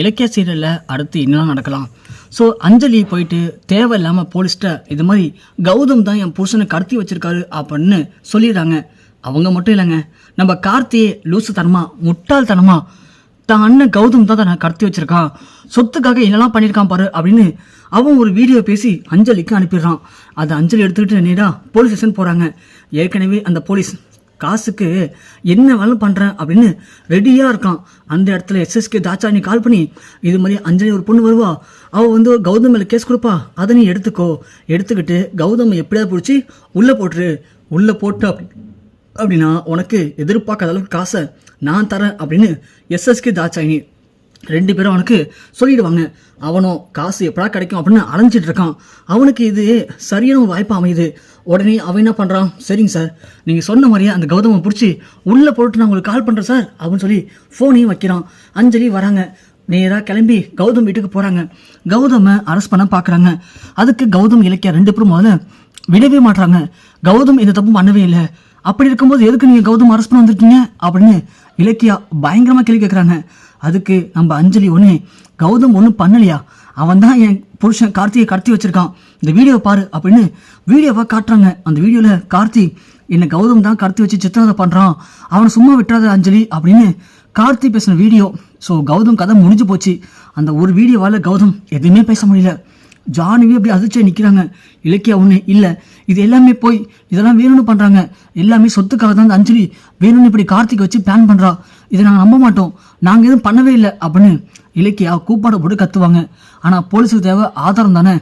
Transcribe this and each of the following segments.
இலக்கிய சீரியலில் அடுத்து என்னலாம் நடக்கலாம். ஸோ அஞ்சலி போயிட்டு தேவையில்லாமல் போலீஸ்கிட்ட இது மாதிரி கௌதம் தான் என் புருஷனை கடத்தி வச்சிருக்காரு அப்படின்னு சொல்லிடுறாங்க. அவங்க மட்டும் இல்லைங்க, நம்ம கார்த்தியே லூசுத்தனமா முட்டாள்தனமா தான் அண்ணன் கௌதம் தான் நான் கடத்தி வச்சிருக்கான், சொத்துக்காக என்னெல்லாம் பண்ணியிருக்கான் பாரு அப்படின்னு அவன் ஒரு வீடியோ பேசி அஞ்சலிக்கு அனுப்பிடுறான். அதை அஞ்சலி எடுத்துக்கிட்டு நேராக போலீஸ் ஸ்டேஷன் போகிறாங்க. ஏற்கனவே அந்த போலீஸ் காசுக்கு என்ன வேலை பண்ணுறேன் அப்படின்னு ரெடியாக இருக்கான். அந்த இடத்துல எஸ்எஸ்கே தாச்சாணி கால் பண்ணி இது மாதிரி அஞ்சலி ஒரு பொண்ணு வருவா, அவள் கௌதம் மேலே கேஸ் கொடுப்பா, அதை நீ எடுத்துக்கிட்டு கௌதம் எப்படியாவது பிடிச்சி உள்ளே போட்டுரு, உள்ளே போட்டு அப்படின்னா உனக்கு எதிர்பார்க்காத அளவுக்கு காசை நான் தரேன் அப்படின்னு எஸ்எஸ்கே தாச்சாணி 2 பேரும் அவனுக்கு சொல்லிடுவாங்க. அவனும் காசு எப்படா கிடைக்கும் அப்படின்னு அலைஞ்சிட்டு இருக்கான். அவனுக்கு இது சரியான ஒரு வாய்ப்பு அமையுது. உடனே அவன் என்ன பண்ணுறான், சரிங்க சார் நீங்கள் சொன்ன மாதிரியே அந்த கௌதமை பிடிச்சி உள்ளே போட்டு நான் உங்களுக்கு கால் பண்ணுறேன் சார் அப்படின்னு சொல்லி ஃபோனையும் வைக்கிறான். அஞ்சலி வராங்க, நேராக கிளம்பி கௌதம் வீட்டுக்கு போகிறாங்க. கௌதமை அரெஸ்ட் பண்ண பார்க்குறாங்க. அதுக்கு கௌதம் இலக்கியா 2 பேரும் முதல்ல விடவே மாட்டுறாங்க. கௌதம் இந்த தப்பு பண்ணவே இல்லை, அப்படி இருக்கும்போது எதுக்கு நீங்கள் கௌதம் அரெஸ்ட் பண்ண வந்திருக்கீங்க அப்படின்னு இலக்கியா பயங்கரமாக கேள்வி கேட்குறாங்க. அதுக்கு நம்ம அஞ்சலி ஒன்று, கௌதம் ஒன்றும் பண்ணலையா, அவன் தான் என் புருஷன் கார்த்தியை கடத்தி வச்சிருக்கான், இந்த வீடியோவை பாரு அப்படின்னு வீடியோவை காட்டுறாங்க. அந்த வீடியோவில் கார்த்தி என்னை கௌதம் தான் கடத்தி வச்சு சித்திரவதை பண்ணுறான், அவனை சும்மா விட்டுறாத அஞ்சலி அப்படின்னு கார்த்தி பேசின வீடியோ. ஸோ கௌதம் கதை முடிஞ்சு போச்சு. அந்த ஒரு வீடியோவால் கௌதம் எதுவுமே பேச முடியல. ஜானுவே அப்படி அதிர்ச்சியாக நிற்கிறாங்க. இலக்கியா ஒன்று இல்லை, இது எல்லாமே போய் இதெல்லாம் வேணும்னு பண்ணுறாங்க, எல்லாமே சொத்துக்காக தான் அந்த அஞ்சலி வேணும்னு இப்படி கார்த்திகை வச்சு பிளான் பண்ணுறா, இதை நாங்கள் நம்ப மாட்டோம், நாங்கள் எதுவும் பண்ணவே இல்லை அப்படின்னு இலக்கியா கூப்பாட போட்டு கத்துவாங்க. ஆனால் போலீஸுக்கு தேவை ஆதாரம் தானே,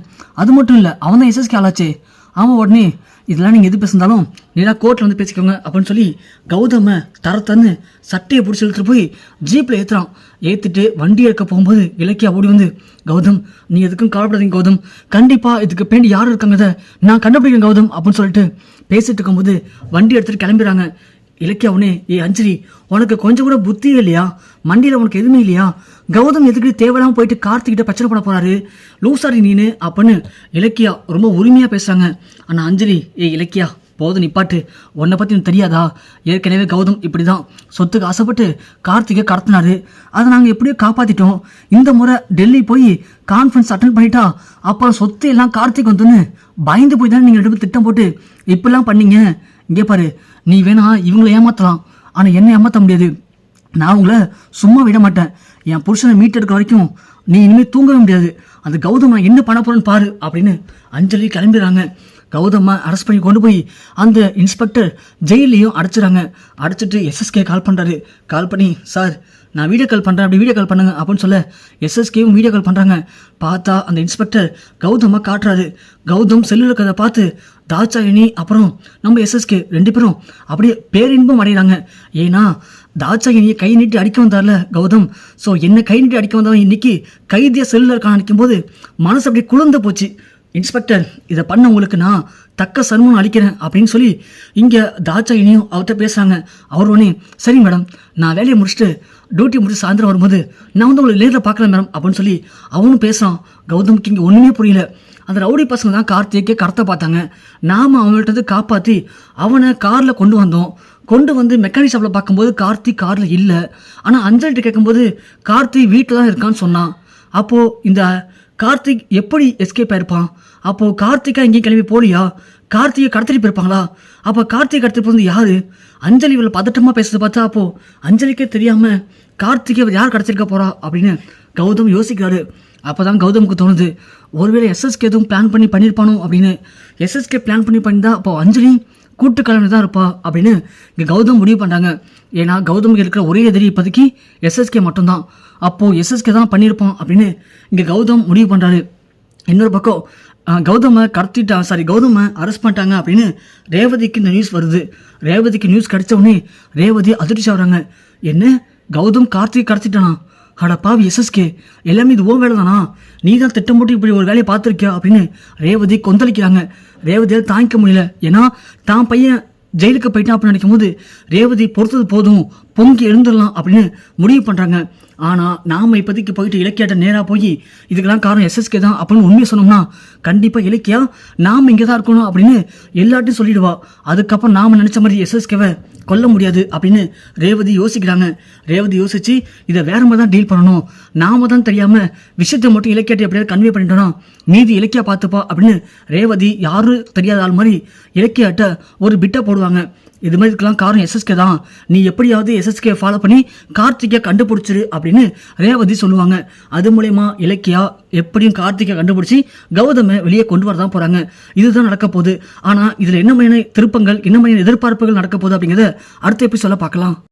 அது மட்டும் இல்லை அவன் தான் எஸ்எஸ்கே ஆளாச்சே. அவன் உடனே இதெல்லாம் நீங்கள் எது பேசியிருந்தாலும் நேராக கோர்ட்டில் வந்து பேசிக்கோங்க அப்படின்னு சொல்லி கௌதமை தரத்தன்னு சட்டையை பிடிச்சி இழுத்துட்டு போய் ஜீப்பில் ஏற்றுறான். ஏற்றிட்டு வண்டி எடுக்க போகும்போது இலக்கியா ஓடி வந்து, கௌதம் நீ எதுக்கும் கவலைப்படாதீங்க கௌதம், கண்டிப்பாக இதுக்கு பேண்டி யார் இருக்காங்க நான் கண்டுபிடிக்கிறேன் கௌதம் அப்படின்னு சொல்லிட்டு பேசிட்டு இருக்கும்போது வண்டி எடுத்துகிட்டு கிளம்பிடுறாங்க. இலக்கியா உடனே, அஞ்சலி உனக்கு கொஞ்சம் கூட புத்தி இல்லையா, மண்டியில் உனக்கு எதுவுமே இல்லையா, கௌதம் எதுக்கு தேவையில்லாமல் போயிட்டு கார்த்திகிட்ட பிரச்சனை பண்ண போறாரு, லூசாரி நீனு அப்படின்னு இலக்கியா ரொம்ப உரிமையாக பேசுகிறாங்க. ஆனால் அஞ்சலி, இலக்கியா போதும் நிப்பாட்டு, உன்னை பற்றி எனக்கு தெரியாதா, ஏற்கனவே கௌதம் இப்படி தான் சொத்துக்கு ஆசைப்பட்டு கார்த்திகை கடத்தினாரு, அதை நாங்கள் எப்படியோ காப்பாற்றிட்டோம், இந்த முறை டெல்லி போய் கான்ஃபரன்ஸ் அட்டன் பண்ணிட்டா அப்புறம் சொத்து எல்லாம் கார்த்திக் வந்துன்னு பயந்து போய் தானே நீங்கள் 2 பேரும் திட்டம் போட்டு இப்படிலாம் பண்ணீங்க. இங்கே பாரு, நீ வேணா இவங்களை ஏமாற்றலாம், ஆனால் என்னை ஏமாற்ற முடியாது, நான் உங்களை சும்மா விட மாட்டேன், என் புருஷனை மீட்டெடுக்கிற வரைக்கும் நீ இனிமேல் தூங்கவே முடியாது, அந்த கௌதம் நான் என்ன பண்ண போறேன்னு பாரு அப்படின்னு அஞ்சலி கிளம்பிடுறாங்க. கௌதம்மா அரெஸ்ட் பண்ணி கொண்டு போய் அந்த இன்ஸ்பெக்டர் ஜெயிலையும் அடைச்சிடறாங்க. அடைச்சிட்டு எஸ்எஸ்கே கால் பண்ணுறாரு. கால் பண்ணி, சார் நான் வீடியோ கால் பண்ணுறேன், அப்படி வீடியோ கால் பண்ணுங்க அப்படின்னு சொல்ல எஸ்எஸ்கேவும் வீடியோ கால் பண்ணுறாங்க. பார்த்தா அந்த இன்ஸ்பெக்டர் கௌதமாக காட்டுறாரு. கௌதம் செல்லுல கதை பார்த்து தாச்சாயினி அப்புறம் நம்ம எஸ்எஸ்கே 2 பேரும் அப்படியே பேரின்பம் அடைகிறாங்க. ஏன்னா தாச்சாயினியை கை நீட்டி அடிக்க வந்தார்ல கௌதம், ஸோ என்ன கை நீட்டி அடிக்க வந்தவன் இன்னைக்கு கைதியாக செல்லுல இருக்கான் நினைக்கும் போது மனசு அப்படியே குளிர்ந்து போச்சு. இன்ஸ்பெக்டர் இதை பண்ண உங்களுக்கு நான் தக்க சன்மானம் அளிக்கிறேன் அப்படின்னு சொல்லி இங்கே தாச்சாயினியும் அவர்கிட்ட பேசுகிறாங்க. அவர் உடனே, சரி மேடம் நான் வேலையை முடிச்சுட்டு டியூட்டி முடிச்சு சாயந்தரம் வரும்போது நான் உங்களுக்கு நேரில் பார்க்கலாம் மேடம் அப்படின்னு சொல்லி அவனும் பேசுகிறான். கௌதமுக்கு இங்கே ஒன்றுமே புரியல. அந்த ரவுடி பசங்க தான் கார்த்திகே கடத்த பார்த்தாங்க, நாம் அவங்கள்ட்ட காப்பாற்றி அவனை காரில் கொண்டு வந்து மெக்கானிக் ஷாப்பில் பார்க்கும்போது கார்த்திக் காரில் இல்லை, ஆனால் அஞ்சலிட்டு கேட்கும்போது கார்த்திக் வீட்டில் தான் இருக்கான்னு சொன்னான். அப்போது இந்த கார்த்திக் எப்படி எஸ்கேப் ஆயிருப்பான், அப்போது கார்த்திகா எங்கேயும் கிளம்பி போலியா, கார்த்திகை கடத்திட்டு போயிருப்பாங்களா, அப்போ கார்த்திகை கடத்திட்டு போகிறது யார், அஞ்சலி இவளை பதட்டமாக பேசுறதை பார்த்தா அப்போது அஞ்சலிக்கே தெரியாமல் கார்த்திகை யார் கடத்திருக்க போகிறா அப்படின்னு கௌதம் யோசிக்கிறாரு. அப்போ தான் கௌதமுக்கு தோணுது, ஒருவேளை எஸ்எஸ்கே எதுவும் பிளான் பண்ணியிருப்பானோ அப்படின்னு. எஸ்எஸ்கே பிளான் பண்ணியிருந்தா அப்போ அஞ்சலி கூட்டு கலந்து தான் இருப்பா அப்படின்னு இங்கே கௌதம் முடிவு பண்ணுறாங்க. ஏன்னா கௌதமுக்கு இருக்கிற ஒரே எதிரி இப்போதைக்கு எஸ்எஸ்கே மட்டும்தான், அப்போது எஸ்எஸ்கே தான் பண்ணியிருப்பான் அப்படின்னு இங்கே கௌதம் முடிவு பண்ணுறாரு. இன்னொரு பக்கம் கௌதமை அரெஸ்ட் பண்ணிட்டாங்க அப்படின்னு ரேவதிக்கு இந்த நியூஸ் வருது. ரேவதிக்கு நியூஸ் கிடைச்ச உடனே ரேவதி அதிர்ச்சி ஆகுறாங்க. என்ன கௌதம் கார்த்திகை கடத்திட்டானா, அடப்பாவி எஸ்எஸ்கே எல்லாமே இது ஓ வேலை தானா, நீ தான் திட்டம் போட்டு இப்படி ஒரு வேலையை பார்த்துருக்கியா அப்படின்னு ரேவதி கொந்தளிக்கிறாங்க. ரேவதியால் தாங்கிக்க முடியல. ஏன்னா தான் பையன் ஜெயிலுக்கு போயிட்டான் அப்படின்னு நினைக்கும் போது ரேவதி பொறுத்தது போதும், பொங்கி எழுந்துடலாம் அப்படின்னு முடிவு பண்ணுறாங்க. ஆனால் நாம் இப்போதைக்கு போயிட்டு இலக்கியாட்ட நேராக போய் இதுக்கெல்லாம் காரணம் எஸ்எஸ்கே தான் அப்படின்னு உண்மையை சொன்னோம்னா கண்டிப்பாக இலக்கியா நாம் இங்கே தான் இருக்கணும் அப்படின்னு எல்லாட்டையும் சொல்லிடுவா. அதுக்கப்புறம் நாம் நினச்ச மாதிரி எஸ்எஸ்கேவை கொல்ல முடியாது அப்படின்னு ரேவதி யோசிக்கிறாங்க. ரேவதி யோசிச்சு இதை வேற மாதிரி தான் டீல் பண்ணணும், நாம தான் தெரியாமல் விஷயத்தை மட்டும் இலக்கியாட்ட எப்படியாவது கன்வே பண்ணிட்டோம்னா மீதி இலக்கியா பார்த்துப்பா அப்படின்னு ரேவதி யாரும் தெரியாத ஆள் மாதிரி இலக்கியாட்ட ஒரு பிட்டை போடுவாங்க. இது மாதிரி இருக்கலாம் காரணம் எஸ்எஸ்கே தான், நீ எப்படியாவது எஸ்எஸ்கே ஃபாலோ பண்ணி கார்த்திகை கண்டுபிடிச்சிரு அப்படின்னு ரேவதி சொல்லுவாங்க. அது மூலயமா இலக்கியா எப்படியும் கார்த்திகை கண்டுபிடிச்சி கௌதமை வெளியே கொண்டு வரதான் போகிறாங்க. இதுதான் நடக்க போகுது. ஆனால் இதில் என்ன மாதிரியான திருப்பங்கள், என்ன மாதிரியான எதிர்பார்ப்புகள் நடக்க போகுது அப்படிங்கிறத அடுத்த எபிசோட பார்க்கலாம்.